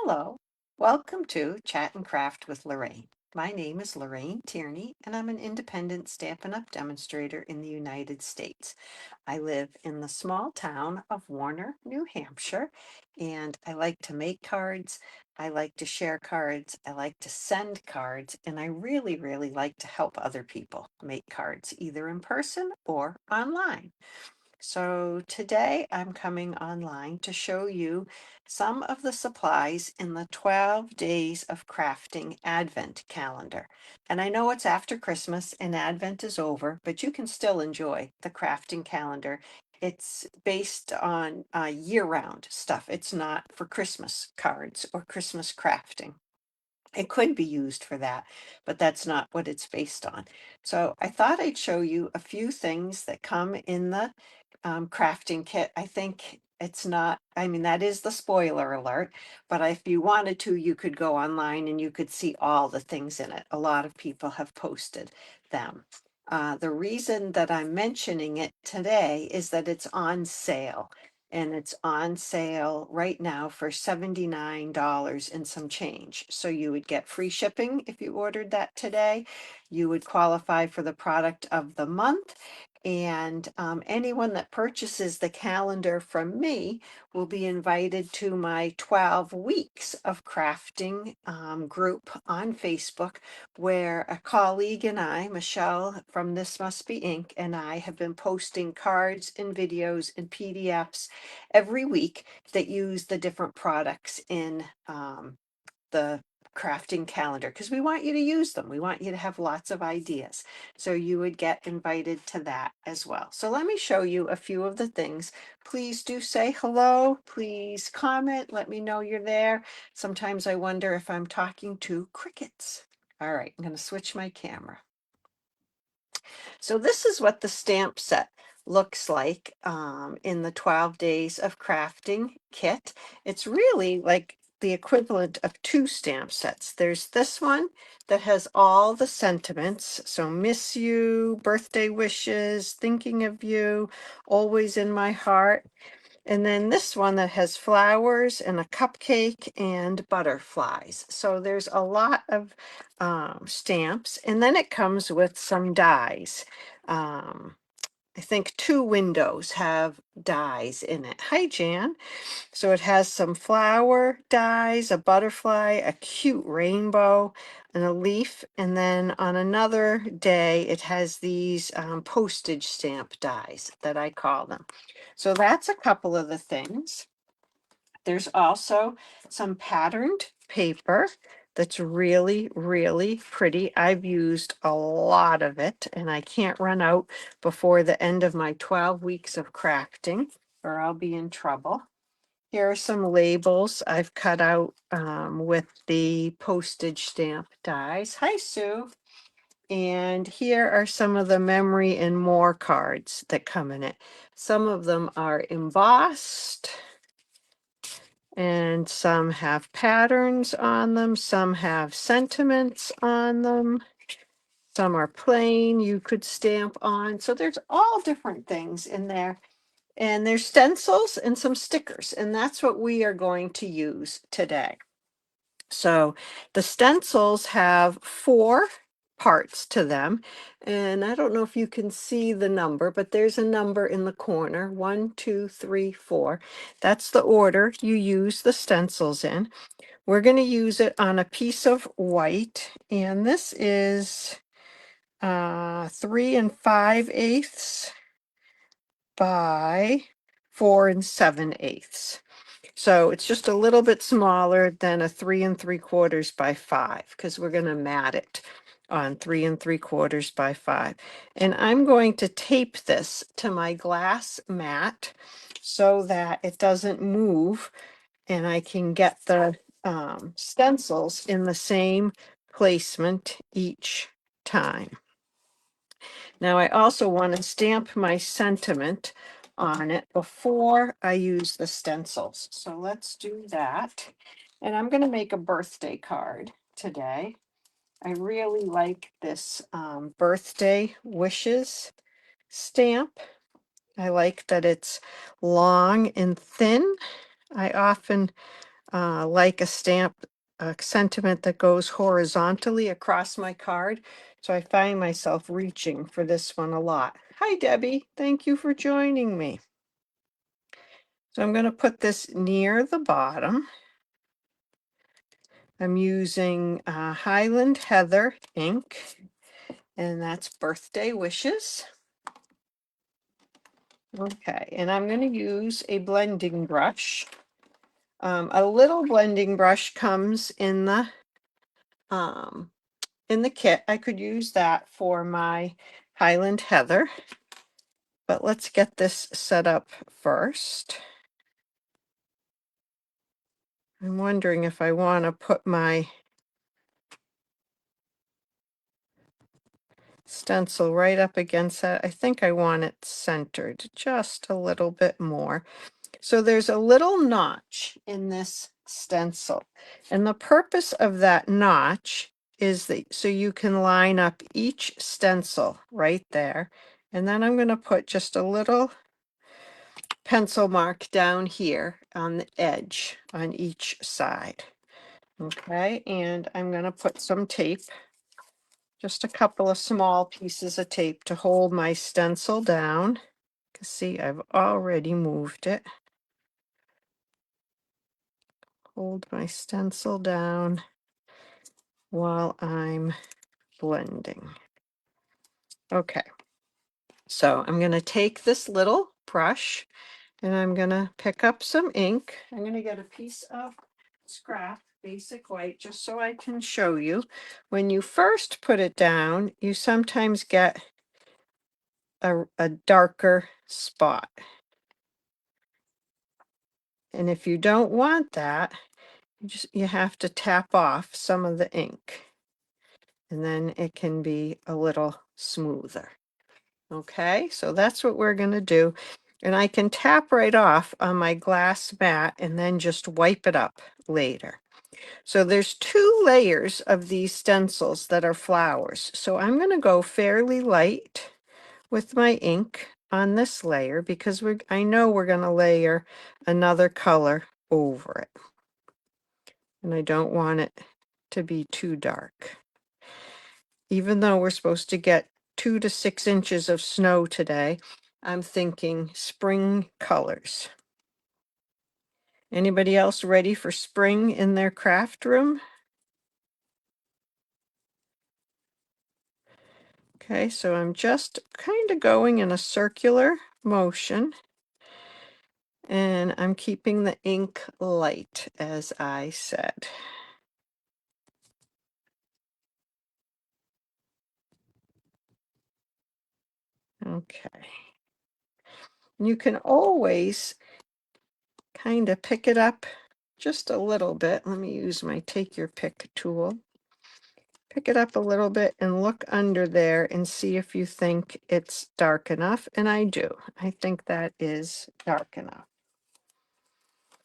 Hello, welcome to Chat and Craft with Lorraine. My name is Lorraine Tierney, and I'm an independent Stampin' Up! Demonstrator in the United States. I live in the small town of Warner, New Hampshire, and I like to make cards. I like to share cards. I like to send cards, and I really, really like to help other people make cards, either in person or online. So today I'm coming online to show you some of the supplies in the 12 Days of Crafting Advent calendar. And I know it's after Christmas and Advent is over, but you can still enjoy the crafting calendar. It's based on year-round stuff. It's not for Christmas cards or Christmas crafting. It could be used for that, but that's not what it's based on. So I thought I'd show you a few things that come in the crafting kit. I think it's not, I mean, that is the spoiler alert, but if you wanted to, you could go online and you could see all the things in it. A lot of people have posted them. The reason that I'm mentioning it today is that it's on sale. And it's on sale right now for $79 and some change. So you would get free shipping if you ordered that today. You would qualify for the product of the month. And anyone that purchases the calendar from me will be invited to my 12 weeks of crafting group on Facebook, where a colleague and I, Michelle from This Must Be Ink, and I have been posting cards and videos and PDFs every week that use the different products in the crafting calendar, because we want you to use them. We want you to have lots of ideas. So you would get invited to that as well. So let me show you a few of the things. Please do say hello. Please comment. Let me know you're there. Sometimes I wonder if I'm talking to crickets. All right, I'm going to switch my camera. So this is what the stamp set looks like in the 12 Days of Crafting kit. It's really like the equivalent of two stamp sets. There's this one that has all the sentiments. So miss you, birthday wishes, thinking of you, always in my heart. And then this one that has flowers and a cupcake and butterflies. So there's a lot of stamps. And then it comes with some dies. Um, I think 2 windows have dies in it. Hi, Jan. So it has some flower dies, a butterfly, a cute rainbow, and a leaf. And then on another day, it has these postage stamp dies that I call them. So that's a couple of the things. There's also some patterned paper that's really, really pretty. I've used a lot of it, and I can't run out before the end of my 12 weeks of crafting, or I'll be in trouble. Here are some labels I've cut out with the postage stamp dies. Hi, Sue. And here are some of the memory and more cards that come in it. Some of them are embossed, and some have patterns on them. Some have sentiments on them. Some are plain, you could stamp on. So there's all different things in there. And there's stencils and some stickers, and that's what we are going to use today. So the stencils have 4 parts to them, and I don't know if you can see the number, but there's a number in the corner, 1, 2, 3, 4. That's the order you use the stencils in. We're going to use it on a piece of white, and this is 3 5/8 by 4 7/8. So it's just a little bit smaller than a 3 3/4 by 5, because we're going to mat it on 3 3/4 by 5. And I'm going to tape this to my glass mat so that it doesn't move, and I can get the stencils in the same placement each time. Now I also want to stamp my sentiment on it before I use the stencils. So let's do that. And I'm going to make a birthday card today. I really like this birthday wishes stamp. I like that it's long and thin. I often like a sentiment that goes horizontally across my card. So I find myself reaching for this one a lot. Hi, Debbie. Thank you for joining me. So I'm going to put this near the bottom. I'm using Highland Heather ink, and that's Birthday Wishes. Okay, and I'm going to use a blending brush. A little blending brush comes in the kit. I could use that for my Highland Heather, but let's get this set up first. I'm wondering if I want to put my stencil right up against that. I think I want it centered just a little bit more. So there's a little notch in this stencil, and the purpose of that notch is that so you can line up each stencil right there. And then I'm going to put just a little pencil mark down here on the edge on each side. Okay, and I'm going to put some tape, just a couple of small pieces of tape to hold my stencil down. See, I've already moved it. Hold my stencil down while I'm blending. Okay, so I'm going to take this little brush and I'm going to pick up some ink. I'm going to get a piece of scrap basic white just so I can show you. When you first put it down, you sometimes get a darker spot. And if you don't want that, you have to tap off some of the ink, and then it can be a little smoother. Okay, so that's what we're going to do. And I can tap right off on my glass mat and then just wipe it up later. So there's 2 layers of these stencils that are flowers. So I'm going to go fairly light with my ink on this layer because I know we're going to layer another color over it. And I don't want it to be too dark. Even though we're supposed to get 2 to 6 inches of snow today, I'm thinking spring colors. Anybody else ready for spring in their craft room? Okay, so I'm just kind of going in a circular motion, and I'm keeping the ink light, as I said. Okay. You can always kind of pick it up just a little bit. Let me use my take your pick tool. Pick it up a little bit and look under there and see if you think it's dark enough. And I do. I think that is dark enough.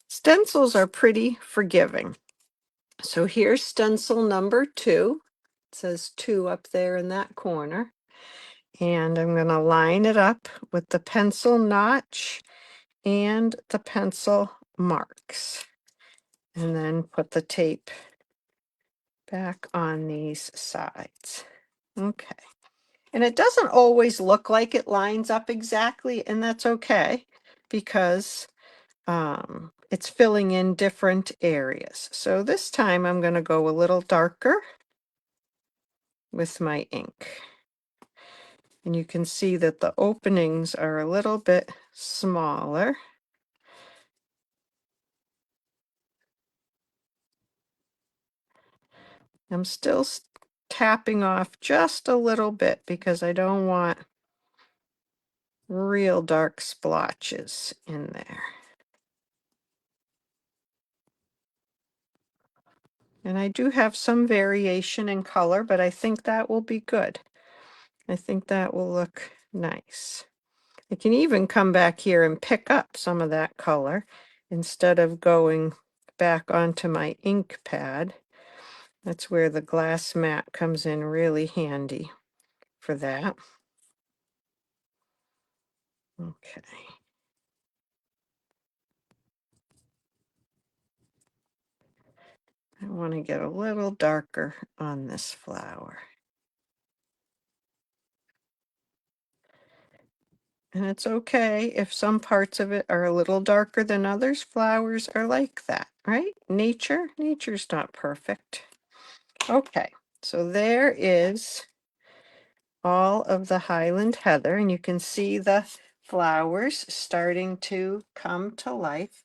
Stencils are pretty forgiving. So here's stencil number 2. It says 2 up there in that corner. And I'm going to line it up with the pencil notch and the pencil marks. And then put the tape back on these sides. Okay. And it doesn't always look like it lines up exactly, and that's okay because it's filling in different areas. So this time I'm going to go a little darker with my ink. And you can see that the openings are a little bit smaller. I'm still tapping off just a little bit because I don't want real dark splotches in there. And I do have some variation in color, but I think that will be good. I think that will look nice. I can even come back here and pick up some of that color instead of going back onto my ink pad. That's where the glass mat comes in really handy for that. Okay. I want to get a little darker on this flower. And it's okay if some parts of it are a little darker than others. Flowers are like that, right? Nature's not perfect. Okay, so there is all of the Highland heather, and you can see the flowers starting to come to life.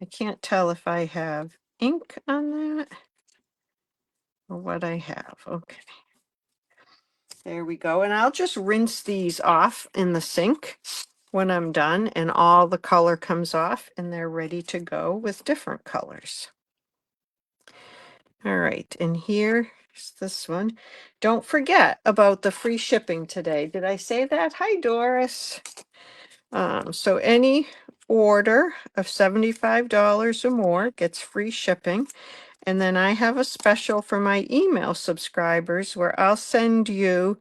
I can't tell if I have ink on that or what I have. Okay. There we go. And I'll just rinse these off in the sink when I'm done, and all the color comes off and they're ready to go with different colors. All right, and here's this one. Don't forget about the free shipping today. Did I say that? Hi, Doris. So any order of $75 or more gets free shipping. And then I have a special for my email subscribers where I'll send you,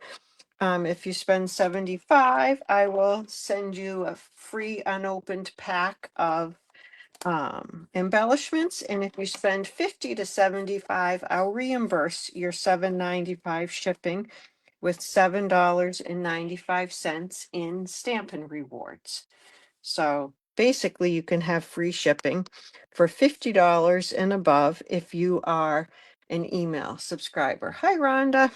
if you spend $75, I will send you a free unopened pack of embellishments. And if you spend 50 to 75, I'll reimburse your $7.95 shipping with $7.95 in Stampin' Rewards. So basically you can have free shipping for $50 and above if you are an email subscriber. Hi, Rhonda.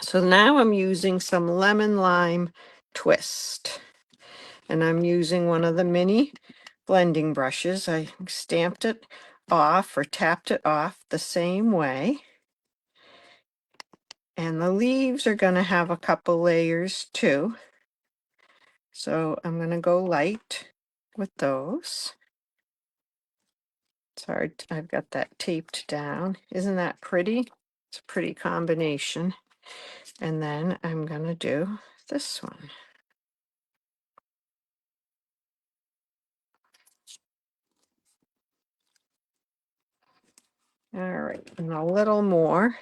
So now I'm using some lemon lime twist, and I'm using one of the mini blending brushes. I stamped it off or tapped it off the same way. And the leaves are going to have a couple layers too. So I'm going to go light with those. It's hard. I've got that taped down. Isn't that pretty? It's a pretty combination. And then I'm going to do this one. All right, and a little more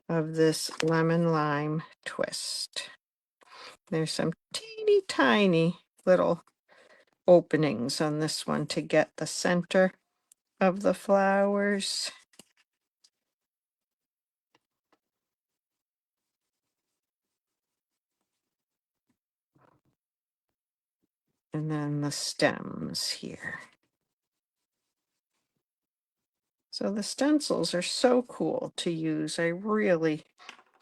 of this lemon lime twist. There's some teeny tiny little openings on this one to get the center of the flowers. And then the stems here. So the stencils are so cool to use. I really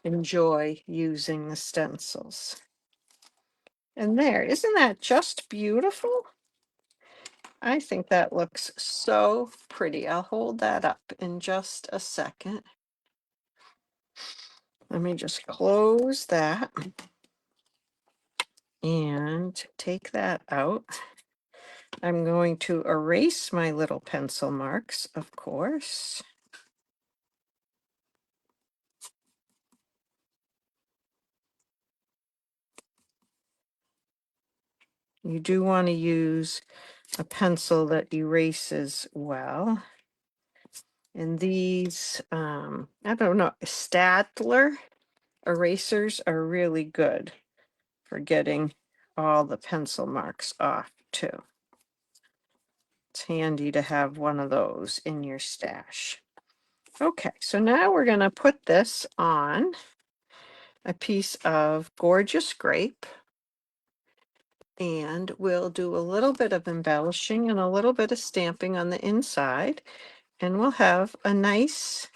enjoy using the stencils. And there, isn't that just beautiful? I think that looks so pretty. I'll hold that up in just a second. Let me just close that and take that out. I'm going to erase my little pencil marks, of course. You do want to use a pencil that erases well. And these, I don't know, Stadler erasers are really good for getting all the pencil marks off too. It's handy to have one of those in your stash. Okay, so now we're going to put this on a piece of gorgeous grape, and we'll do a little bit of embellishing and a little bit of stamping on the inside, and we'll have a nice,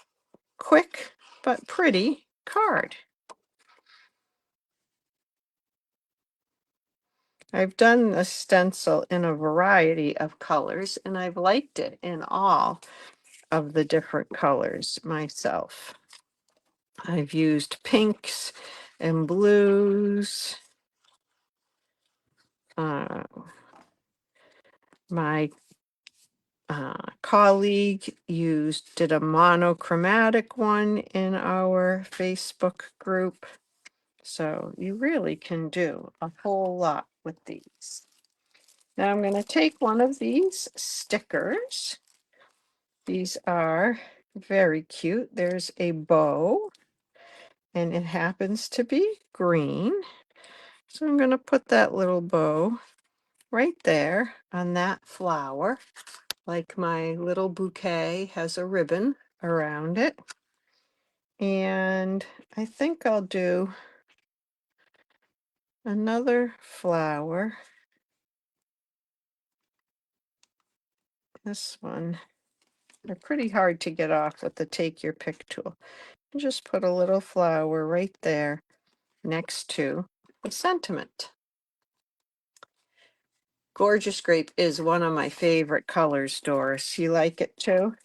quick, but pretty card. I've done the stencil in a variety of colors, and I've liked it in all of the different colors myself. I've used pinks and blues. My colleague did a monochromatic one in our Facebook group. So you really can do a whole lot with these. Now I'm going to take one of these stickers. These are very cute. There's a bow, and it happens to be green. So I'm going to put that little bow right there on that flower. like my little bouquet has a ribbon around it. And I think I'll do another flower. This one, they're pretty hard to get off with the take your pick tool. And just put a little flower right there next to the sentiment. Gorgeous Grape is one of my favorite colors, Doris. You like it too?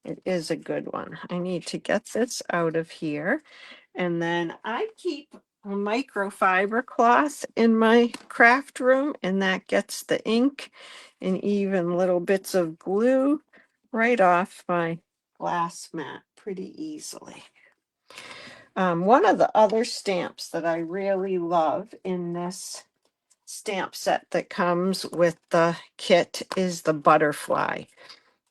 It is a good one. I need to get this out of here. And then I keep a microfiber cloth in my craft room, and that gets the ink and even little bits of glue right off my glass mat pretty easily. One of the other stamps that I really love in this stamp set that comes with the kit is the butterfly.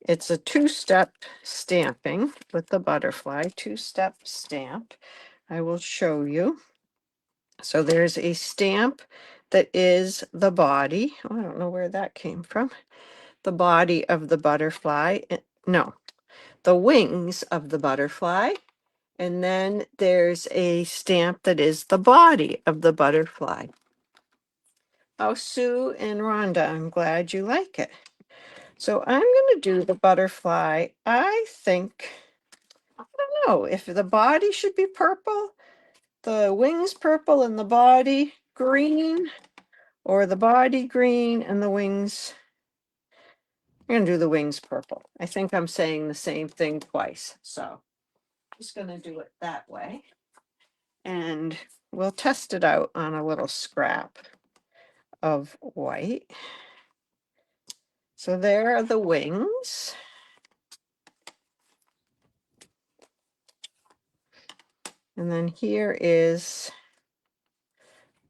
It's a two-step stamping with the butterfly, two-step stamp. I will show you. So there's a stamp that is the body. Oh, I don't know where that came from. The body of the butterfly. No, the wings of the butterfly. And then there's a stamp that is the body of the butterfly. Oh, Sue and Rhonda, I'm glad you like it. So I'm going to do the butterfly. I think, I don't know if the body should be purple, the wings purple and the body green, or the body green and the wings. I'm going to do the wings purple. I think I'm saying the same thing twice. So I'm just going to do it that way. And we'll test it out on a little scrap of white. So there are the wings. And then here is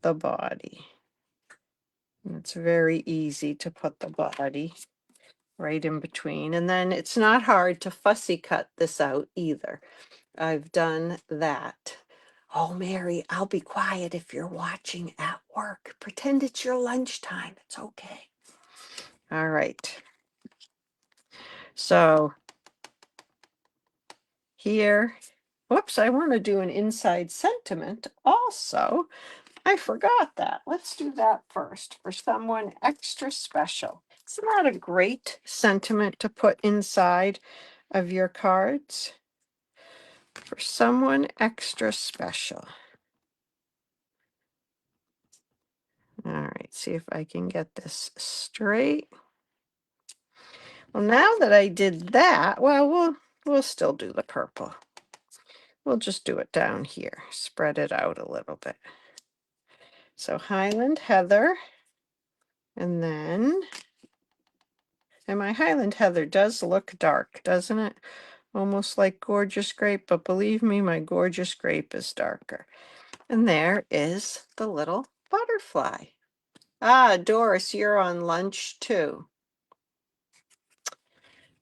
the body. And it's very easy to put the body right in between. And then it's not hard to fussy cut this out either. I've done that. Oh, Mary, I'll be quiet if you're watching at work. Pretend it's your lunchtime. It's okay. All right. So here, whoops, I want to do an inside sentiment also. I forgot that. Let's do that first for someone extra special. Isn't that a great sentiment to put inside of your cards? For someone extra special. All right, see if I can get this straight. Well, now that I did that, well, we'll still do the purple. We'll just do it down here, spread it out a little bit. So Highland Heather, and then, and my Highland Heather does look dark, doesn't it? Almost like Gorgeous Grape, but believe me, my Gorgeous Grape is darker. And there is the little butterfly. Ah, Doris, you're on lunch too.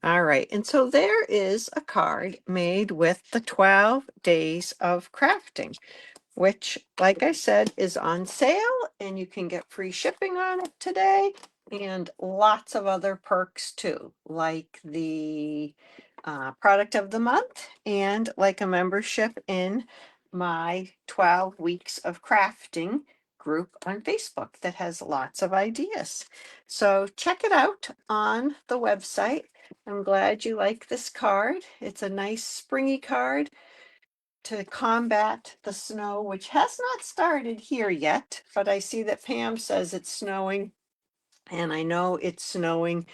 All right, and so there is a card made with the 12 days of crafting, which, like I said, is on sale, and you can get free shipping on it today, and lots of other perks too, like the product of the month, and like a membership in my 12 weeks of crafting group on Facebook that has lots of ideas. So check it out on the website. I'm glad you like this card. It's a nice springy card to combat the snow, which has not started here yet, but I see that Pam says it's snowing, and I know it's snowing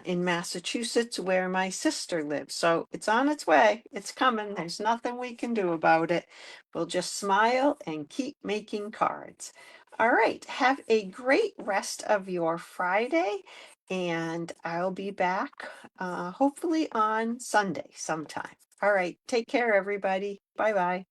in Massachusetts where my sister lives. So it's on its way. It's coming. There's nothing we can do about it. We'll just smile and keep making cards. All right. Have a great rest of your Friday, and I'll be back hopefully on Sunday sometime. All right. Take care, everybody. Bye-bye.